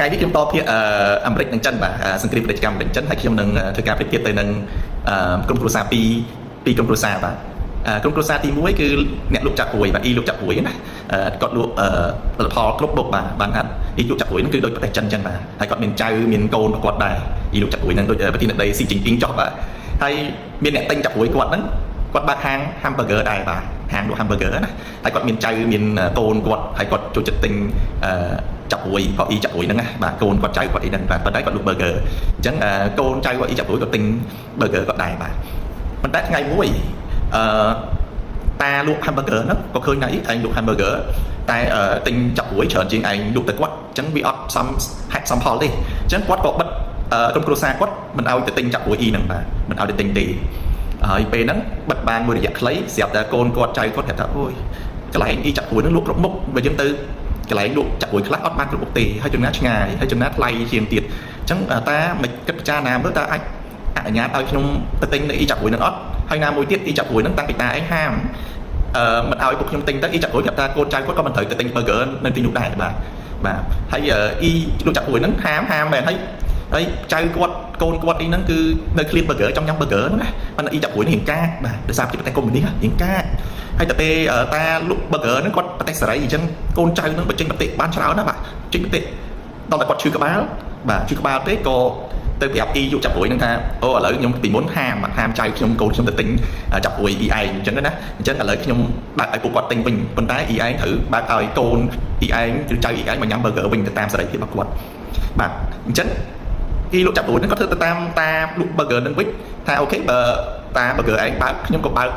ថ្ងៃនេះខ្ញុំតភាគអាមេរិកនិងចិនបាទសង្គ្រាមពាណិជ្ជកម្មអាមេរិកចិនហើយខ្ញុំនឹងធ្វើការប្រៀបធៀបទៅនឹងក្រុមគ្រួសារពីរក្រុមគ្រួសារបាទក្រុមគ្រួសារទី1គឺអ្នកលក់ចាក់ព្រួយបាទលោកចាក់ព្រួយណាគាត់លក់ផលិតផលគ្រប់មុខបាទបានថាលោកចាក់ព្រួយហ្នឹងគឺដូចប្រទេសចិនចឹងបាទហើយគាត់មានចៅមានកូនរបស់គាត់ដែរលោកចាក់ព្រួយហ្នឹងដូចប្រធានាធិបតីស៊ីជីនពីងចុះបាទហើយមានអ្នកទិញចាក់ព្រួយគាត់ហ្នឹងគាត់បើកហាង hamburger ដែរបាទហាងលក់ hamburger ណាហើយគាត់មានចៅមានកូនគាត់ហើយគាត់ចូលចិត្តទិញចាក់ព្រួយក៏ចាក់ព្រួយហ្នឹងណាបាទកូនគាត់ចៅគាត់អីហ្នឹងបាទប៉ុន្តែគាត់លក់ burger អញ្ចឹងកូនចៅគាត់ចាក់ព្រួយគាត់ទិញ burger គាត់ដែរបាទប៉ុន្តែថ្ងៃមួយតាលក់ hamburger ហ្នឹងក៏ឃើញថាឯងលក់ hamburger តែទិញចាក់ព្រួយច្រើនជាងឯងលក់ទៅគាត់អញ្ចឹងវាអត់សមហេតុសមផលទេអញ្ចឹងគាត់ក៏បិទក្រុមគ្រួសារគាត់មិនឲ្យទៅទិញចាក់ព្រួយហ្នឹងបាទមិនឲ្យទៅទិញទេហើយពេលហ្នឹងបិទបានមួយរយៈខ្លីស្រាប់តែកូនគាត់ចៅគាត់ថាអូយកន្លែងចាក់ព្រួយហ្នឹងលក់គ្រប់មុខបើយើងទៅកន្លែងលក់ចាក់ព្រួយខ្លះអត់បានគ្រប់មុខទេហើយចំណាឆ្ងាយហើយចំណាថ្លៃជាងទៀតអញ្ចឹងតាមិនគិតពិចារណាមើលតើអាចអនុញ្ញាតឲ្យខ្ញុំទៅទិញនៅចាក់ព្រួយហ្នឹងអត់ហើយណាមួយទៀតចាក់ព្រួយហ្នឹងតាំងពីតាឯងហាមមិនឲ្យពួកខ្ញុំទិញទៅចាក់ព្រួយថាកូនចៅគាត់ក៏មិនត្រូវទៅទិញ burger នៅទីនោះដែរបាទហើយលោកចាក់ព្រួយហ្នឹងហាមមែនហើយចៅគាត់កូនគាត់អីហ្នឹងគឺនៅឃ្លាន burger ចង់ញ៉ាំ burger ហ្នឹងណាប៉ុន្តែចាក់ព្រួយនេះរៀងកាបាទដោយសារជាប្រទេសកុម្មុយនីសរៀងកាហើយតែពេលតាលក់ burger ហ្នឹងគាត់ប្រទេសសេរីអញ្ចឹងកូនចៅហ្នឹងបញ្ចេញមតិបានច្រើនណាបាទចេញមតិដល់តែគាត់ឈឺក្បាលបាទឈឺក្បាលទេក៏ទៅប្រាប់យកចាក់ព្រួយហ្នឹងថាអូឥឡូវខ្ញុំពីមុនហាមចៅខ្ញុំកូនខ្ញុំទៅទិញចាក់ព្រួយឯងអញ្ចឹងណាអញ្ចឹងឥឡូវខ្ញុំបើកឲ្យពួកគាត់ទិញវិញប៉ុន្តែឯងត្រូវបើកឲ្យកូនឯងឬចៅឯងមកញ៉ាំ burger វិញទៅតាមសេរីភាពរបស់គាត់បាទអញ្ចឹងលោកចាក់ព្រួយហ្នឹងគាត់ធ្វើទៅតាមលក់ burger ហ្នឹងវិញថាអូខេបើតា burger ឯងបើកខ្ញុំក៏បើក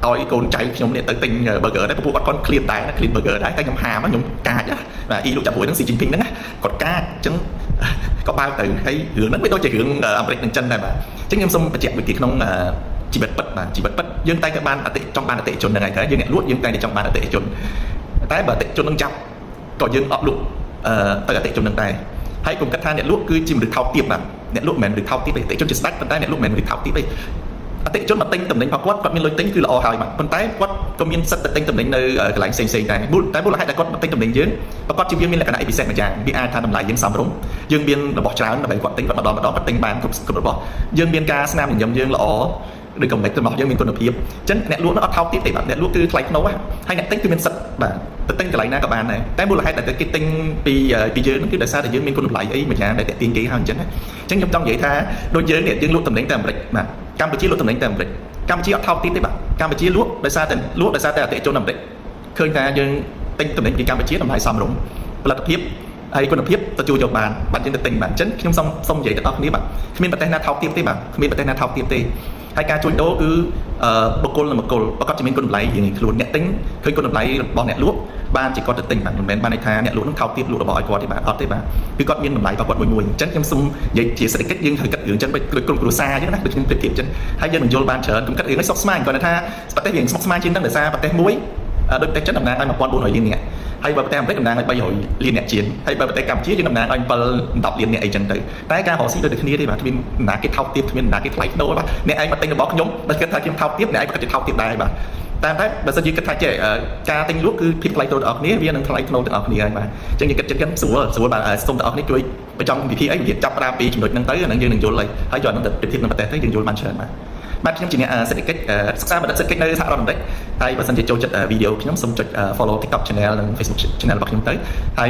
ឲ្យកូនចៅខ្ញុំនេះទៅទិញ burger ដែរពួកគាត់ឃ្លានដែរណាឃ្លាន burger ដែរតែខ្ញុំហាមខ្ញុំកាចណាបាទលោកចាក់ព្រួយហ្នឹងស៊ីជីនពីងហ្នឹងណាគាត់កាចអញ្ចឹងក៏បើកទៅហើយរឿងហ្នឹងវាដូចជារឿងអាមេរិកនិងចិនដែរបាទអញ្ចឹងខ្ញុំសូមបញ្ជាក់មួយទីក្នុងជីវិតពិតបាទជីវិតពិតយើងតែបានចង់បានអតិថិជនហ្នឹងហើយតែយើងអ្នកលក់យើងតែចង់បានអតិថិជនតែបើអតិថិជននឹងចាប់ក៏យើងអត់លក់ទៅអតិថិជននឹងដែរហើយកុំគិតថាអ្នកលក់គឺជាមនុស្សថោកទាបបាទអ្នកលក់មិនមែនមនុស្សថោកទាបទេអតិថិជនជាស្ដេចប៉ុន្តែអ្នកលក់មិនមែនមនុស្សថោកទាបទេអតិថិជនមកទិញតំណែងរបស់គាត់មានលុយទិញគឺល្អហើយបាទប៉ុន្តែគាត់ក៏មានសិទ្ធិទៅទិញតំណែងនៅកន្លែងផ្សេងៗដែរតែមូលហេតុដែលគាត់មកទិញតំណែងយើងប្រកបជាវាមានលក្ខណៈពិសេសម្យ៉ាងវាអាចថាតម្លៃយើងសមរម្យយើងមានរបស់ច្រើនដើម្បីគាត់ទិញគាត់ម្ដងគាត់ទិញបានគ្រប់របស់យើងមានការស្នាមញញឹមយើងល្អឬក៏មិនរបស់យើងមានគុណភាពអញ្ចឹងអ្នកលក់នោះអត់ថោកទាបទេបាទអ្នកលក់គឺថ្លៃថ្នូរហើយអ្នកទិញគឺមានសិទ្ធិបាទទៅទិញកន្លែងណាក៏បានដែរតែមូលហេតុដែលគេទិញពីយើងនោះគឺដោយសារតែយើងមានគុណតម្លៃអីមួយយ៉ាងដែលតាក់ទាញគេហើយអញ្ចឹងខ្ញុំចង់និយាយថាដូចយើងនេះយើងលក់តំណែងទៅអាមេរិកបាទកម្ពុជាលក់តំណែងទៅអាមេរិកកម្ពុជាអត់ថោកទាបទេបាទកម្ពុជាលក់ដោយសារតែអតិថិជនអាមេរិកឃើញថាយើងទិញតំណែងពីកម្ពុជាតម្លៃសមរម្យផលិតភាពហើយគុណភាពទទួលយកបានយើងទៅទិញបានអញ្ចឹងខ្ញុំសូមនិយាយទៅដល់គ្នាបាទគ្មានប្រទេសណាថោកទាបទេបាទគ្មានប្រទេសណាថោកទាបទេហើយការជួញដូរគឺបុគ្គលនឹងបុគ្គលប្រកបជាមានគុណតម្លៃរៀងខ្លួនអ្នកទិញឃើញគុណតម្លៃរបស់អ្នកលក់បានជាគាត់ទៅទិញបាទមិនមែនបានន័យថាអ្នកលក់នឹងថោកទាបលក់របស់ឲ្យគាត់ទេបាទអត់ទេបាទគឺគាត់មានតម្លៃរបស់គាត់មួយអញ្ចឹងខ្ញុំសូមនិយាយជាសេដ្ឋកិច្ចយើងត្រូវគិតរឿងអញ្ចឹងដូចក្រុមគ្រួសារអញ្ចឹងណាដូចខ្ញុំប្រៀបធៀបអញ្ចឹងហើយយើងនឹងយល់បានច្រើនកុំគិតរឿងនេះសុខស្មាញគាត់ថាប្រទេសយើងសុខស្មាញជាងហ្នឹងដោយសារប្រទេសមួយដូចប្រទេសចិនតំណាងឲ្យ 1400 លាននាក់ហើយបើប្រទេសអាមេរិកតំណាងឲ្យ 300 លាននាក់ជាងហើយបើប្រទេសកម្ពុជាយើងតំណាងឲ្យ 7-10 លាននាក់អីចឹងទៅតែការរកស៊ីដូចគ្នាទេបាទគ្មានដំណាគេថោកទាបគ្មានដំណាគេថ្លៃថ្នូរបាទអ្នកឯងមកទិញរបស់ខ្ញុំបើគិតថាខ្ញុំថោកទាបអ្នកឯងក៏គិតថាថោកទាបដែរបាទតែបើសិនយើងគិតថាចេះការទិញលក់គឺភាពថ្លៃថ្នូរទាំងអស់គ្នាវានឹងថ្លៃថ្នូរទាំងអស់គ្នាហើយបាទអញ្ចឹងយើងគិតចិត្តស្រួលបាទសូមទាំងអស់គ្នាជួយបញ្ចំវិធីអីវាចាប់តាមពីចំណុចហ្នឹងទៅអានឹងយើងនឹងយល់ហើយយកហ្នឹងទៅប្រៀបធៀបនឹងប្រទេសទៅយើងយល់បានច្រើនបាទខ្ញុំជាអ្នកសេដ្ឋកិច្ចសិក្សាបណ្ឌិតសេដ្ឋកិច្ចនៅសហរដ្ឋអាមេរិកហើយបើសិនជាចូលចិត្តវីដេអូខ្ញុំសូមចុច follow TikTok channel និង Facebook channel របស់ខ្ញុំទៅហើយ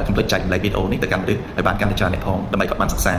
កុំភ្លេចចែករំលែកវីដេអូនេះទៅកាន់មនុស្សឲ្យបានកាន់តែច្រើនអ្នកផងដើម្បីគាត់បានសិក្សា